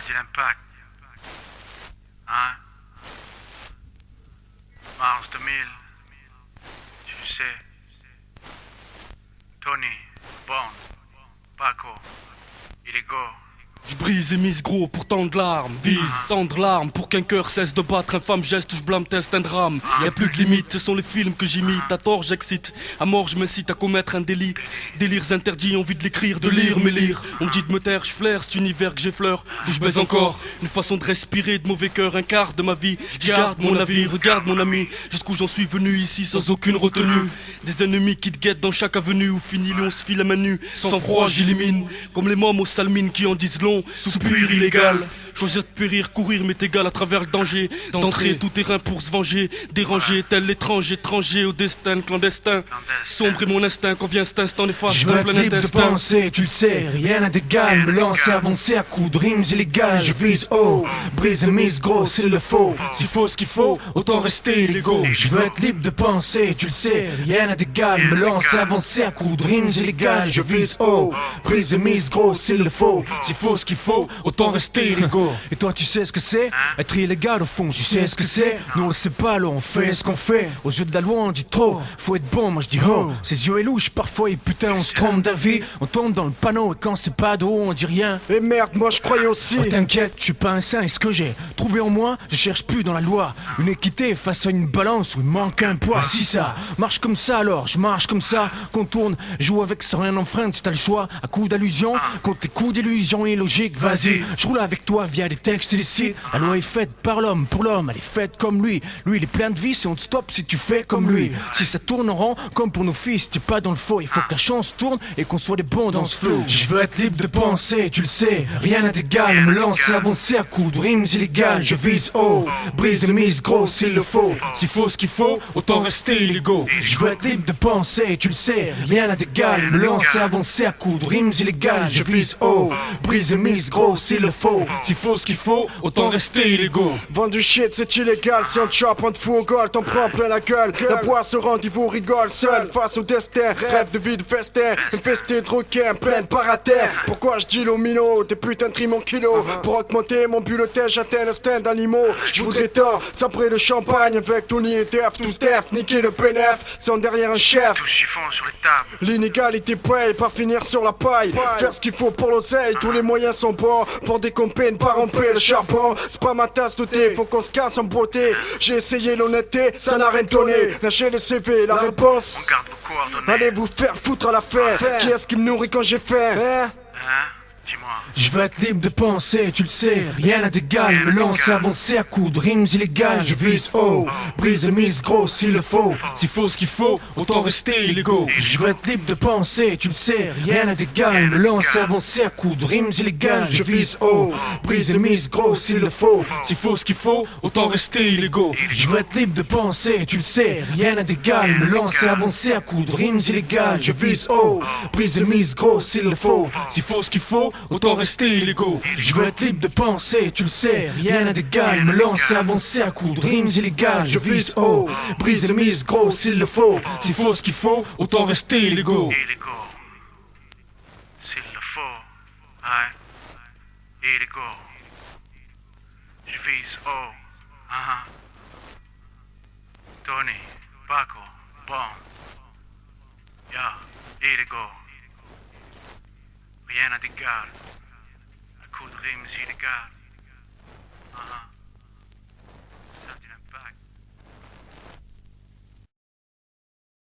Vas-y l'impact. Hein? Mars 2000. Tu sais. Tony, Bon, Paco, Illigo. Je brise et mise gros pour tant de larmes. Vise, cendre larmes pour qu'un cœur cesse de battre. Infâme geste où je blâme test un drame. Y'a plus de limite, ce sont les films que j'imite. À tort j'excite, à mort je m'incite à commettre un délit. Délires interdits, envie de l'écrire, de lire mes lire. On me dit de me taire, je flaire cet univers que j'effleure. Où je baise encore, une façon de respirer de mauvais cœur. Un quart de ma vie, je garde mon avis, regarde mon ami. Jusqu'où j'en suis venu ici sans aucune retenue. Des ennemis qui te guettent dans chaque avenue. Où finit on se file la main nue, sans froid j'élimine. Comme les mômes aux salmines qui en disent long. Soupir illégal, choisir de périr, courir m'est égal à travers le danger. D'entrer tout terrain pour se venger, déranger tel l'étranger, étranger au destin clandestin. Sombre est mon instinct quand vient cet instant néfaste. Je veux être libre de penser, tu le sais, rien n'a d'égal. Me lancer, avancer à coups de rimes illégales. Je vise haut, brise et mise gros s'il le faut. S'il faut ce qu'il faut, autant rester illégaux. Je veux être libre de penser, tu le sais, rien n'a d'égal. Me lancer, avancer à coups de rimes illégales. Je vise haut, brise et mise gros s'il le faut. S'il faut ce qu'il faut, autant rester illégaux. Et toi tu sais ce que c'est, être illégal au fond, tu sais ce que c'est. Nous on le sait pas, là on fait ce qu'on fait. Au jeu de la loi on dit trop, faut être bon, moi je dis oh. Ses yeux est louche parfois et putain on se trompe d'avis. On tombe dans le panneau et quand c'est pas de haut on dit rien. Et merde, moi je croyais aussi. Oh, t'inquiète, je suis pas un saint et ce que j'ai trouvé en moi, je cherche plus dans la loi. Une équité face à une balance où il manque un poids. Si ça marche comme ça alors, je marche comme ça. Contourne, joue avec sans rien enfreindre si t'as le choix. À coups d'allusion, contre les coups d'illusion illogique, vas-y. Je roule avec toi via des textes illicites. La loi est faite par l'homme, pour l'homme, elle est faite comme lui. Lui il est plein de vices et on te stoppe si tu fais comme lui. Si ça tourne en rond, comme pour nos fils, t'es pas dans le faux. Il faut que la chance tourne et qu'on soit des bons dans ce flow. Je veux être libre de penser, tu le sais, rien n'a d'égal. Me lancer, avancer à coups de rimes illégales. Je vise haut, brise et mise gros s'il le faut. S'il faut ce qu'il faut, autant rester illégaux. Je veux être libre de penser, tu le sais, rien n'a d'égal. Me lancer, avancer à coups de rimes illégales. Je vise haut, brise et mise gros s'il le faut. S'il faut ce qu'il faut, autant rester illégaux. Vendre du shit c'est illégal, si on te chope on te fout au goal, t'en prends plein la gueule. La boîte se rend, il vous rigole seul face au destin. Rêve de vie de festin, infesté de requins, plein de paraterres. Pourquoi je dis au minot, des putains de tri mon kilo. Pour augmenter mon bulletin, j'atteins l'instinct d'animaux. Je voudrais tant, samprer le champagne avec Tony et Def, tout Steph, niquer le PNF, sans derrière un chef. Tout chiffon sur les tables. L'inégalité paye, pas finir sur la paille. Faire ce qu'il faut pour l'oseille, tous les moyens sont bons. Pour décomper, ne pas romper le charbon. C'est pas ma tasse de thé, faut qu'on se casse en beauté. J'ai essayé l'honnêteté, ça n'a rien donné. Lâchez les CV, la réponse. On garde vos coordonnées. Allez vous faire foutre à la fin. Qui est-ce qui me nourrit quand j'ai faim, hein? Hein? Dis-moi. Je veux être libre de penser, tu le sais, rien n'a d'égal. Me lancer, avancer à coups de rimes illégales. Je vise haut, brise et mise gros s'il le faut. S'il faut ce qu'il faut, autant rester illégaux. Je veux être libre de penser, tu le sais, rien n'a d'égal. Me lancer, avancer à coups de rimes illégales. Je vise haut, brise et mise gros s'il le faut. S'il faut ce qu'il faut, autant rester illégaux. Je veux être libre de penser, tu le sais, rien n'a d'égal. Me lancer, avancer à coups de rimes illégales. Je vise haut, brise et mise gros s'il le faut. S'il faut ce qu'il faut, autant rester illégaux. Je veux être libre de penser, tu le sais, rien n'a d'égal. Me lancer, avancer à coups de rimes illégales. Je vise haut, brise et mise gros s'il le faut. S'il faut ce qu'il faut, autant rester illégaux. Illégaux. S'il le faut. Ouais. Illégaux. Je vise haut. Tony, Paco, Bon. Yeah. Illégaux. Rien n'a d'égal. Un coup de rimes illégal.